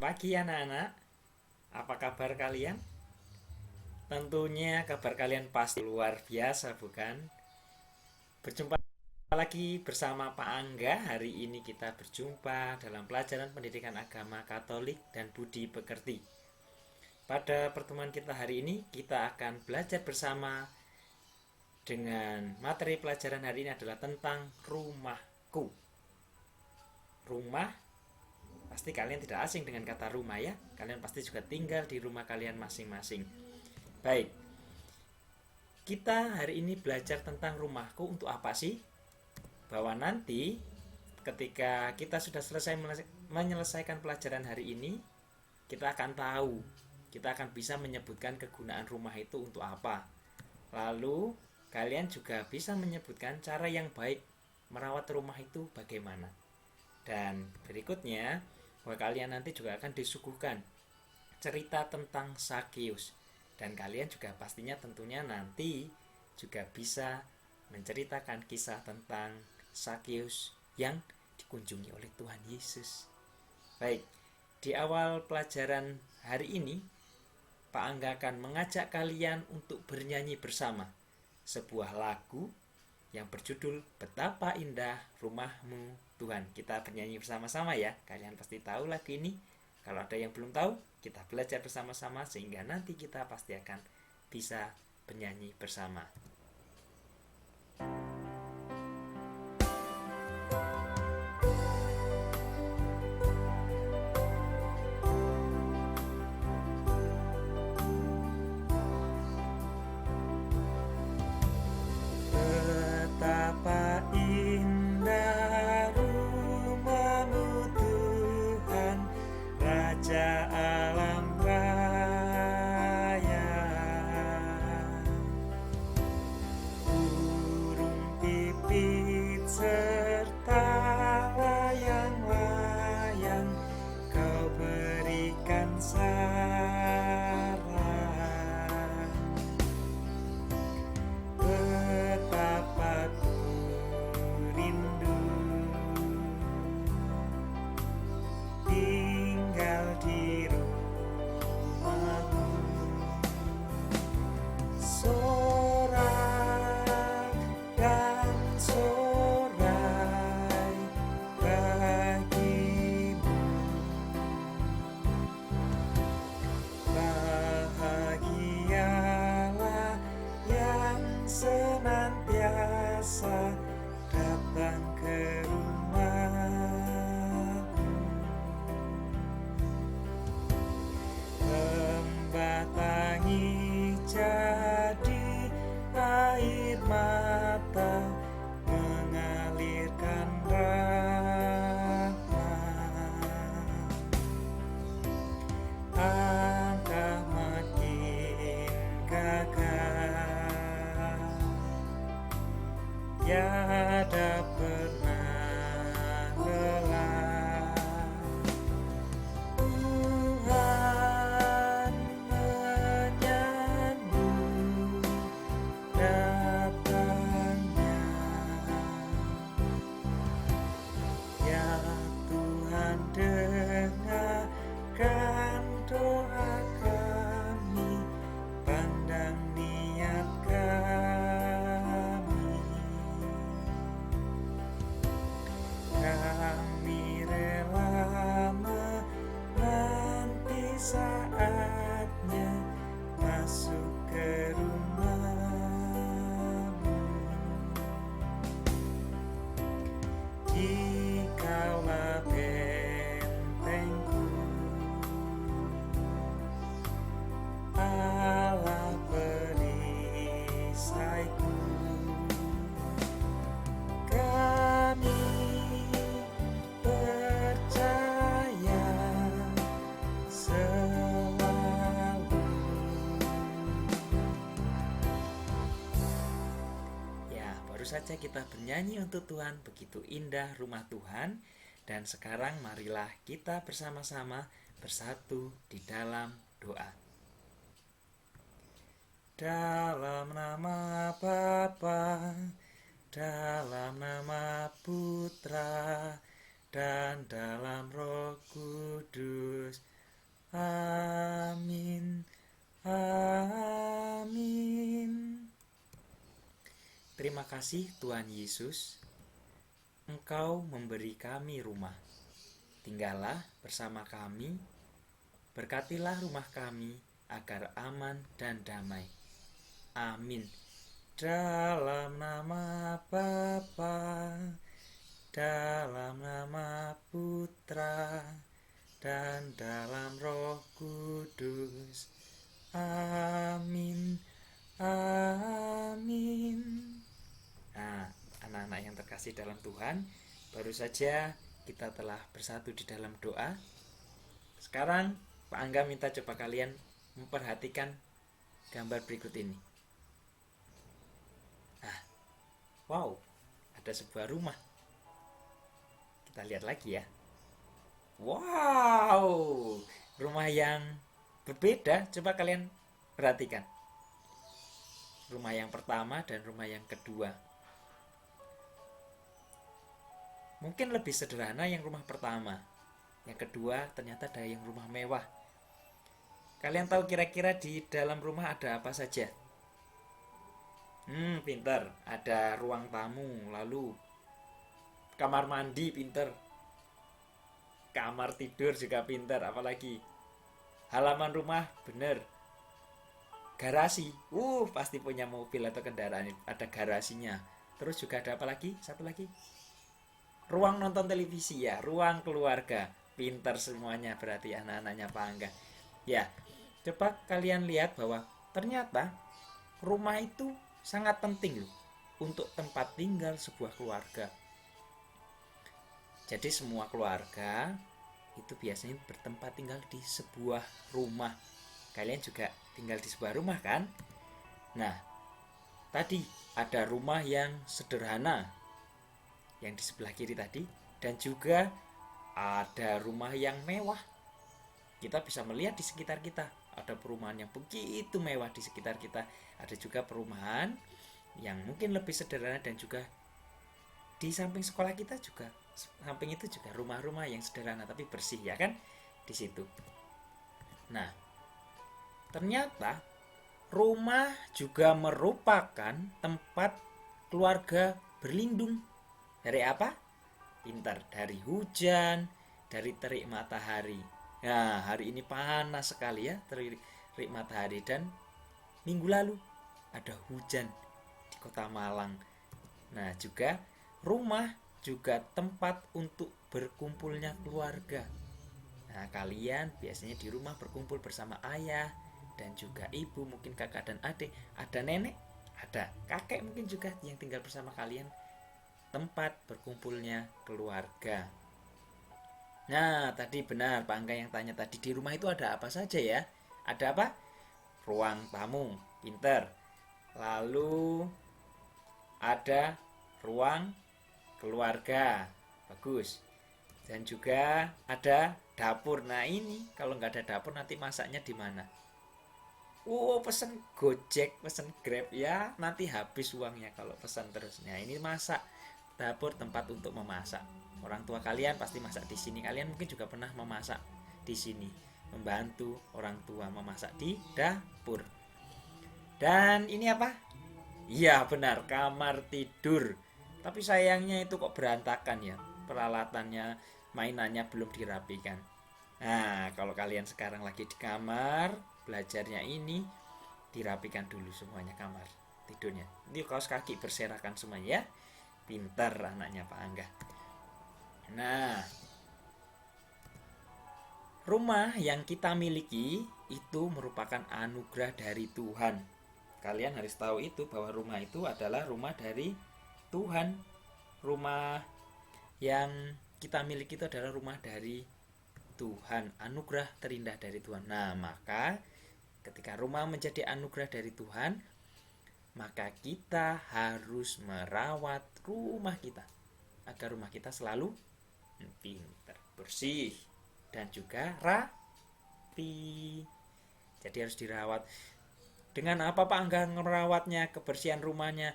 pagi anak-anak, apa kabar kalian? Tentunya kabar kalian pasti luar biasa bukan? Berjumpa lagi bersama Pak Angga. Hari ini kita berjumpa dalam pelajaran pendidikan agama Katolik dan Budi Pekerti. Pada pertemuan kita hari ini kita akan belajar bersama dengan materi pelajaran hari ini adalah tentang rumahku. Rumah, pasti kalian tidak asing dengan kata rumah ya. Kalian pasti juga tinggal di rumah kalian masing-masing. Baik, kita hari ini belajar tentang rumahku untuk apa sih? Bahwa nanti ketika kita sudah selesai menyelesaikan pelajaran hari ini, kita akan tahu, kita akan bisa menyebutkan kegunaan rumah itu untuk apa. Lalu kalian juga bisa menyebutkan cara yang baik merawat rumah itu bagaimana. Dan berikutnya, bahwa kalian nanti juga akan disuguhkan cerita tentang Sakeus. Dan kalian juga pastinya tentunya nanti juga bisa menceritakan kisah tentang Sakeus yang dikunjungi oleh Tuhan Yesus. Baik, di awal pelajaran hari ini, Pak Angga akan mengajak kalian untuk bernyanyi bersama sebuah lagu yang berjudul Betapa Indah Rumahmu Tuhan. Kita bernyanyi bersama-sama ya. Kalian pasti tahu lagu ini. Kalau ada yang belum tahu, kita belajar bersama-sama sehingga nanti kita pasti akan bisa bernyanyi bersama. Betapa indah rumahmu Tuhan, Raja alam raya. Burung pipit serta layang-layang kau berikan sarang. Betapa ku rindu tinggal di rumahmu. Sorak dan sorai bagimu, bahagialah yang senantiasa datang ke rumahku. Membatangi jadi air mata, mengalirkan rahmat. Angkah makin gagah, tiada pernah lelah. Tuhan menyambut datangnya. Ya Tuhan, dengarkan doa kami, pandang niat kami. Kami rela menanti saatnya masuk ke rumahmu. Dikaulah bentengku, Allah perisaiku. Kami percaya selalu. Ya, baru saja kita bernyanyi untuk Tuhan, begitu indah rumah Tuhan. Dan sekarang marilah kita bersama-sama bersatu di dalam doa. Dalam nama Bapa, dalam nama Putra, dan dalam Roh Kudus. Terima kasih Tuhan Yesus, Engkau memberi kami rumah. Tinggallah bersama kami, berkatilah rumah kami agar aman dan damai. Amin. Dalam nama Bapa, dalam nama Putra, dan dalam Roh Kudus. Amin. Amin. Nah, anak-anak yang terkasih dalam Tuhan, baru saja kita telah bersatu di dalam doa. Sekarang Pak Angga minta coba kalian memperhatikan gambar berikut ini. Wow, ada sebuah rumah. Kita lihat lagi ya. Wow, rumah yang berbeda. Coba kalian perhatikan. Rumah yang pertama dan rumah yang kedua. Mungkin lebih sederhana yang rumah pertama. Yang kedua ternyata ada yang rumah mewah. Kalian tahu kira-kira di dalam rumah ada apa saja? Pinter. Ada ruang tamu, lalu kamar mandi, pinter. Kamar tidur juga pinter, apalagi halaman rumah, bener. Garasi, pasti punya mobil atau kendaraan, ada garasinya. Terus juga ada apa lagi? Satu lagi, ruang nonton televisi ya, ruang keluarga. Pinter semuanya berarti anak-anaknya Pak Angga. Ya, coba kalian lihat bahwa ternyata rumah itu sangat penting loh untuk tempat tinggal sebuah keluarga. Jadi semua keluarga itu biasanya bertempat tinggal di sebuah rumah. Kalian juga tinggal di sebuah rumah kan? Nah, tadi ada rumah yang sederhana yang di sebelah kiri tadi, dan juga ada rumah yang mewah. Kita bisa melihat di sekitar kita ada perumahan yang begitu mewah di sekitar kita. Ada juga perumahan yang mungkin lebih sederhana, dan juga di samping sekolah kita juga, samping itu juga rumah-rumah yang sederhana tapi bersih ya kan di situ. Nah, ternyata rumah juga merupakan tempat keluarga berlindung dari apa? Pintar, dari hujan, dari terik matahari. Nah, hari ini panas sekali ya, terik matahari, dan minggu lalu ada hujan di Kota Malang. Nah, juga rumah juga tempat untuk berkumpulnya keluarga. Nah, kalian biasanya di rumah berkumpul bersama ayah dan juga ibu, mungkin kakak dan adik, ada nenek, ada kakek mungkin juga yang tinggal bersama kalian. Tempat berkumpulnya keluarga. Nah, tadi benar Pak Angga yang tanya tadi, di rumah itu ada apa saja ya? Ada apa? Ruang tamu, pinter. Lalu ada ruang keluarga, bagus. Dan juga ada dapur. Nah, ini kalau nggak ada dapur nanti masaknya di mana? Pesen Gojek, pesen Grab ya, nanti habis uangnya kalau pesan terus. Nah, ini masak. Dapur tempat untuk memasak. Orang tua kalian pasti masak di sini. Kalian mungkin juga pernah memasak di sini, membantu orang tua memasak di dapur. Dan ini apa? Iya benar, kamar tidur. Tapi sayangnya itu kok berantakan ya. Peralatannya, mainannya belum dirapikan. Nah, kalau kalian sekarang lagi di kamar, belajarnya ini dirapikan dulu semuanya kamar tidurnya. Ini kaos kaki berserakan semuanya ya. Pintar anaknya Pak Angga. Nah, rumah yang kita miliki itu merupakan anugerah dari Tuhan. Kalian harus tahu itu, bahwa rumah itu adalah rumah dari Tuhan. Rumah yang kita miliki itu adalah rumah dari Tuhan, anugerah terindah dari Tuhan. Nah, maka ketika rumah menjadi anugerah dari Tuhan, maka kita harus merawat rumah kita agar rumah kita selalu pintar, bersih, dan juga rapi. Jadi harus dirawat. Dengan apa Pak Angga merawatnya, kebersihan rumahnya?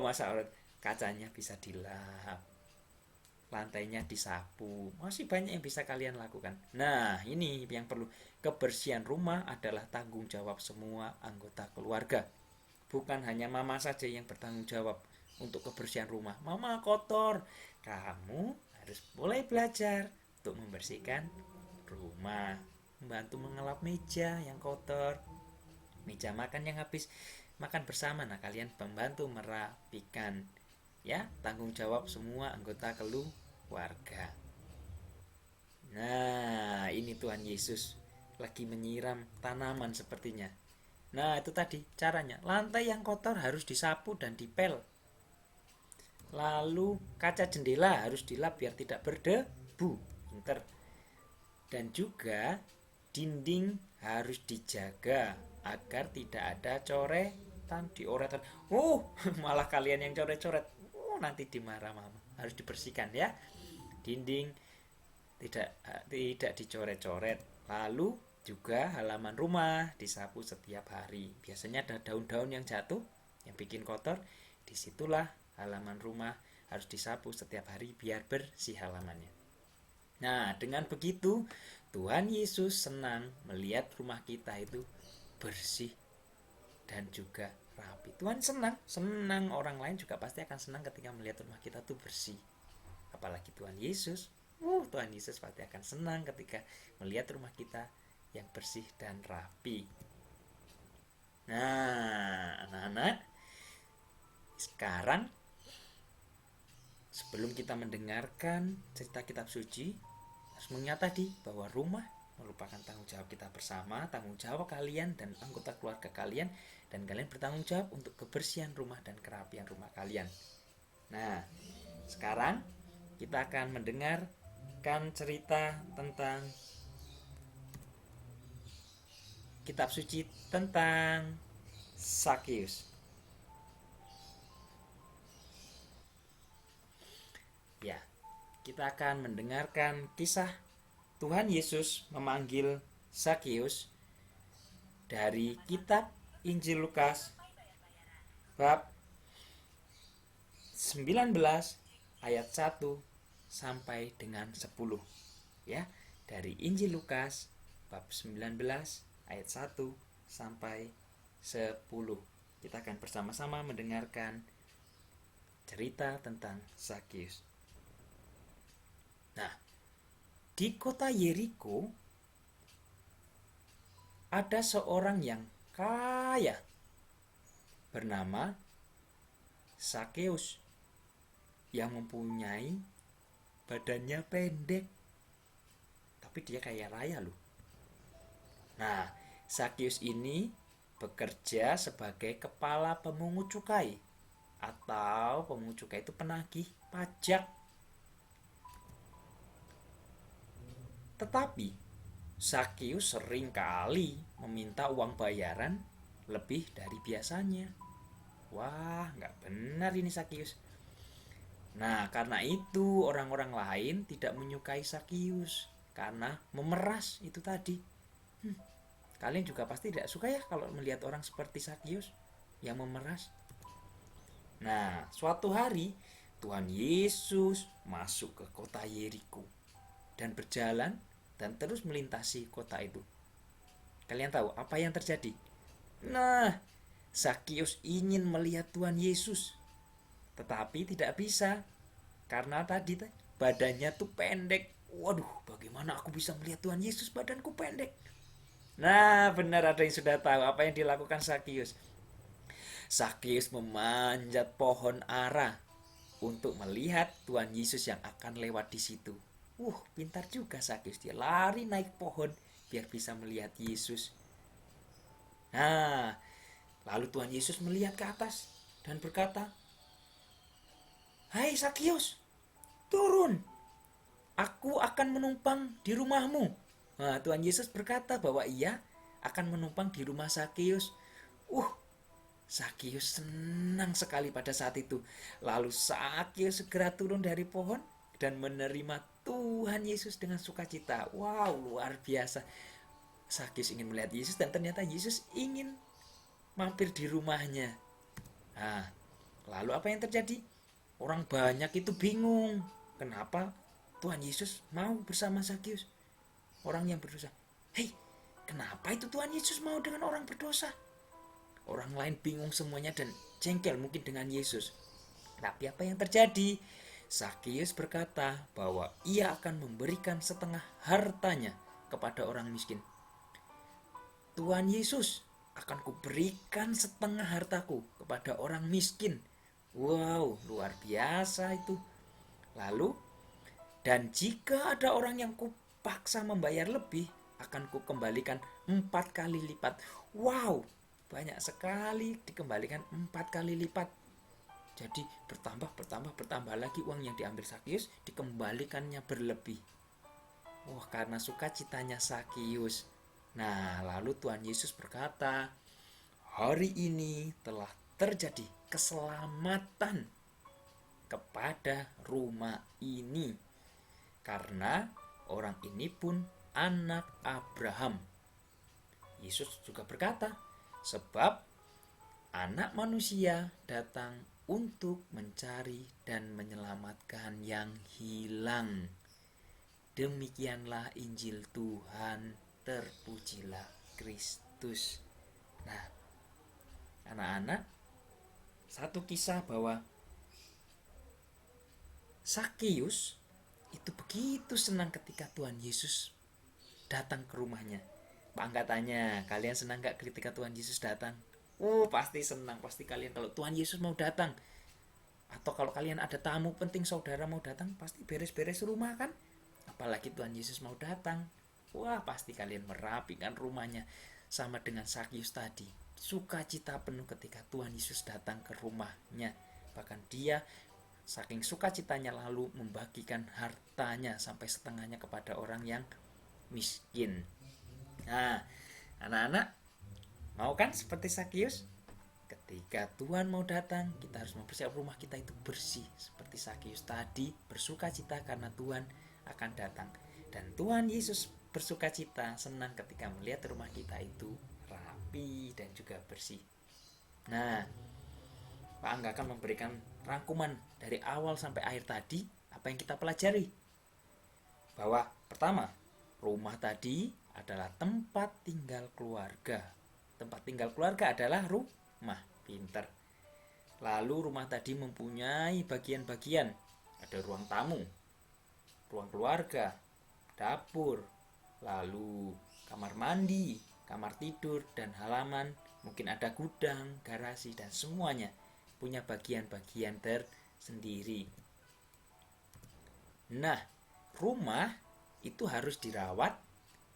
Masa kacanya bisa dilap, lantainya disapu, masih banyak yang bisa kalian lakukan. Nah, ini yang perlu. Kebersihan rumah adalah tanggung jawab semua anggota keluarga, bukan hanya mama saja yang bertanggung jawab untuk kebersihan rumah. Mama kotor, kamu harus mulai belajar untuk membersihkan rumah, membantu mengelap meja yang kotor, meja makan yang habis makan bersama. Nah, kalian membantu merapikan, ya, tanggung jawab semua anggota keluarga. Nah, ini Tuhan Yesus lagi menyiram tanaman sepertinya. Nah, itu tadi caranya. Lantai yang kotor harus disapu dan dipel. Lalu kaca jendela harus dilap biar tidak berdebu. Pinter. Dan juga dinding harus dijaga agar tidak ada coretan, dioretan. Malah kalian yang coret-coret. Nanti dimarah mama. Harus dibersihkan ya. Dinding tidak dicoret-coret. Lalu juga halaman rumah disapu setiap hari. Biasanya ada daun-daun yang jatuh yang bikin kotor. Disitulah halaman rumah harus disapu setiap hari biar bersih halamannya. Nah, dengan begitu Tuhan Yesus senang melihat rumah kita itu bersih dan juga rapi. Tuhan senang orang lain juga pasti akan senang ketika melihat rumah kita tuh bersih. Apalagi Tuhan Yesus. Tuhan Yesus pasti akan senang ketika melihat rumah kita yang bersih dan rapi. Nah, anak-anak, sekarang sebelum kita mendengarkan cerita kitab suci, harus mengingat tadi bahwa rumah merupakan tanggung jawab kita bersama, tanggung jawab kalian dan anggota keluarga kalian, dan kalian bertanggung jawab untuk kebersihan rumah dan kerapian rumah kalian. Nah, sekarang kita akan mendengarkan cerita tentang kitab suci tentang Sakeus. Ya, kita akan mendengarkan kisah Tuhan Yesus memanggil Sakeus dari kitab Injil Lukas bab 19 ayat 1 sampai dengan 10. Ya, dari Injil Lukas bab 19 ayat 1 sampai 10. Kita akan bersama-sama mendengarkan cerita tentang Sakeus. Nah, di kota Yeriko ada seorang yang kaya bernama Sakeus yang mempunyai badannya pendek, tapi dia kaya raya loh. Nah, Sakeus ini bekerja sebagai kepala pemungut cukai, atau pemungut cukai itu penagih pajak. Tetapi Sakeus sering kali meminta uang bayaran lebih dari biasanya. Wah, nggak benar ini Sakeus. Nah, karena itu orang-orang lain tidak menyukai Sakeus karena memeras itu tadi. Kalian juga pasti tidak suka ya kalau melihat orang seperti Sakeus yang memeras. Nah, suatu hari Tuhan Yesus masuk ke kota Yeriko dan berjalan dan terus melintasi kota itu. Kalian tahu apa yang terjadi? Nah, Sakeus ingin melihat Tuhan Yesus, tetapi tidak bisa karena tadi badannya tuh pendek. Waduh, bagaimana aku bisa melihat Tuhan Yesus badanku pendek? Nah, benar, ada yang sudah tahu apa yang dilakukan Sakeus. Sakeus memanjat pohon ara untuk melihat Tuhan Yesus yang akan lewat di situ. Pintar juga Sakeus, dia lari naik pohon biar bisa melihat Yesus. Nah, lalu Tuhan Yesus melihat ke atas dan berkata, "Hai Sakeus, turun. Aku akan menumpang di rumahmu." Nah, Tuhan Yesus berkata bahwa ia akan menumpang di rumah Sakeus. Sakeus senang sekali pada saat itu. Lalu Sakeus segera turun dari pohon dan menerima Tuhan Yesus dengan sukacita. Wow, luar biasa. Sakeus ingin melihat Yesus dan ternyata Yesus ingin mampir di rumahnya. Nah, lalu apa yang terjadi? Orang banyak itu bingung. Kenapa Tuhan Yesus mau bersama Sakeus? Orang yang berdosa. Hei, kenapa itu Tuhan Yesus mau dengan orang berdosa? Orang lain bingung semuanya dan jengkel mungkin dengan Yesus. Tapi apa yang terjadi? Sakius berkata bahwa ia akan memberikan setengah hartanya kepada orang miskin. Tuhan Yesus, akan kuberikan setengah hartaku kepada orang miskin. Wow, luar biasa itu. Lalu, dan jika ada orang yang kupaksa membayar lebih, akan kukembalikan 4 kali lipat. Wow, banyak sekali dikembalikan 4 kali lipat. Jadi bertambah lagi uang yang diambil Sakius, dikembalikannya berlebih. Wah, karena sukacitanya Sakius. Nah, lalu Tuhan Yesus berkata, hari ini telah terjadi keselamatan kepada rumah ini, karena orang ini pun anak Abraham. Yesus juga berkata, sebab anak manusia datang untuk mencari dan menyelamatkan yang hilang. Demikianlah Injil Tuhan, terpujilah Kristus. Nah, anak-anak, satu kisah bahwa Sakius itu begitu senang ketika Tuhan Yesus datang ke rumahnya. Pak Angga tanya, kalian senang gak ketika Tuhan Yesus datang? Pasti senang, pasti kalian kalau Tuhan Yesus mau datang. Atau kalau kalian ada tamu penting, saudara mau datang, pasti beres-beres rumah kan? Apalagi Tuhan Yesus mau datang. Wah, pasti kalian merapikan rumahnya. Sama dengan Sakius tadi, sukacita penuh ketika Tuhan Yesus datang ke rumahnya. Bahkan dia saking sukacitanya lalu membagikan hartanya sampai setengahnya kepada orang yang miskin. Nah, anak-anak, mau kan seperti Sakius? Ketika Tuhan mau datang, kita harus mempersiapkan rumah kita itu bersih. Seperti Sakius tadi, bersukacita karena Tuhan akan datang. Dan Tuhan Yesus bersukacita, senang ketika melihat rumah kita itu rapi dan juga bersih. Nah, Pak Angga akan memberikan rangkuman dari awal sampai akhir tadi. Apa yang kita pelajari? Bahwa pertama, rumah tadi adalah tempat tinggal keluarga. Tempat tinggal keluarga adalah rumah. Pinter. Lalu rumah tadi mempunyai bagian-bagian. Ada ruang tamu, ruang keluarga, dapur, lalu kamar mandi, kamar tidur, dan halaman. Mungkin ada gudang, garasi, dan semuanya punya bagian-bagian tersendiri. Nah, rumah itu harus dirawat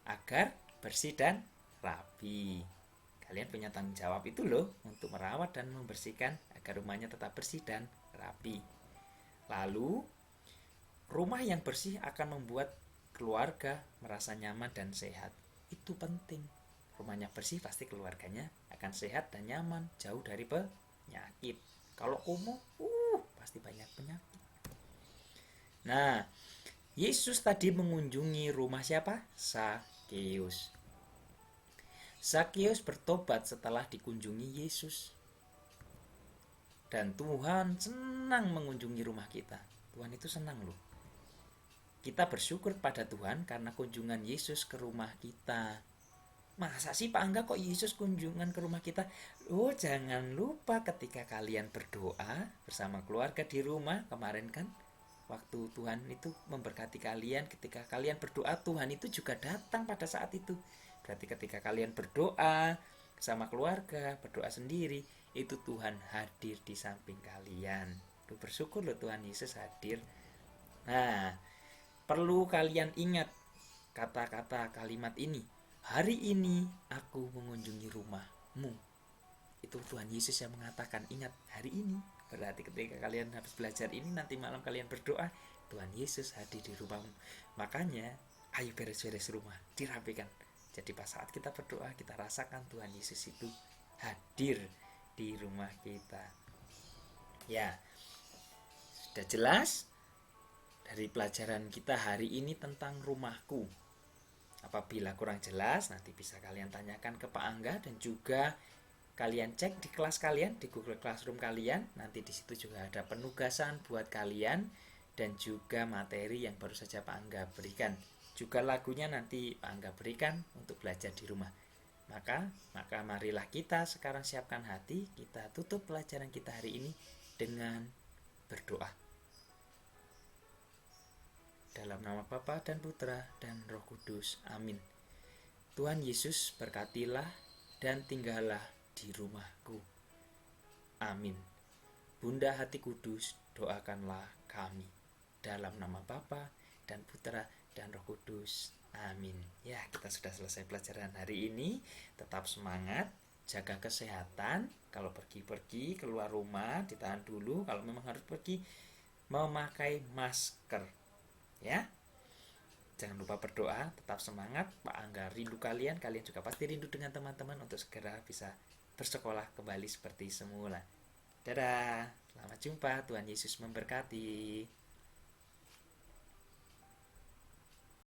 agar bersih dan rapi. Kalian punya tanggung jawab itu loh, untuk merawat dan membersihkan agar rumahnya tetap bersih dan rapi. Lalu, rumah yang bersih akan membuat keluarga merasa nyaman dan sehat. Itu penting. Rumahnya bersih, pasti keluarganya akan sehat dan nyaman, jauh dari penyakit. Kalau kumuh, pasti banyak penyakit. Nah, Yesus tadi mengunjungi rumah siapa? Sakius. Sakius bertobat setelah dikunjungi Yesus. Dan Tuhan senang mengunjungi rumah kita. Tuhan itu senang loh. Kita bersyukur pada Tuhan karena kunjungan Yesus ke rumah kita. Masa sih Pak Angga kok Yesus kunjungan ke rumah kita? Jangan lupa ketika kalian berdoa bersama keluarga di rumah kemarin kan, waktu Tuhan itu memberkati kalian, ketika kalian berdoa Tuhan itu juga datang pada saat itu. Berarti ketika kalian berdoa sama keluarga, berdoa sendiri, itu Tuhan hadir di samping kalian. Bersyukur loh Tuhan Yesus hadir. Nah, perlu kalian ingat kata-kata kalimat ini. Hari ini aku mengunjungi rumahmu. Itu Tuhan Yesus yang mengatakan, ingat hari ini. Berarti ketika kalian habis belajar ini, nanti malam kalian berdoa, Tuhan Yesus hadir di rumahmu. Makanya, ayo beres-beres rumah, dirapikan. Jadi pas saat kita berdoa, kita rasakan Tuhan Yesus itu hadir di rumah kita. Ya, sudah jelas dari pelajaran kita hari ini tentang rumahku. Apabila kurang jelas, nanti bisa kalian tanyakan ke Pak Angga, dan juga kalian cek di kelas kalian, di Google Classroom kalian. Nanti di situ juga ada penugasan buat kalian dan juga materi yang baru saja Pak Angga berikan. Juga lagunya nanti Pak Angga berikan untuk belajar di rumah. Maka marilah kita sekarang siapkan hati, kita tutup pelajaran kita hari ini dengan berdoa. Dalam nama Bapa dan Putra dan Roh Kudus. Amin. Tuhan Yesus berkatilah dan tinggallah di rumahku. Amin. Bunda Hati Kudus, doakanlah kami. Dalam nama Bapa dan Putra dan Roh Kudus. Amin. Ya, kita sudah selesai pelajaran hari ini. Tetap semangat, jaga kesehatan. Kalau pergi-pergi keluar rumah, ditahan dulu. Kalau memang harus pergi, memakai masker. Ya, jangan lupa berdoa, tetap semangat. Pak Angga rindu kalian juga pasti rindu dengan teman-teman untuk segera bisa bersekolah kembali seperti semula. Dadah, selamat jumpa, Tuhan Yesus memberkati.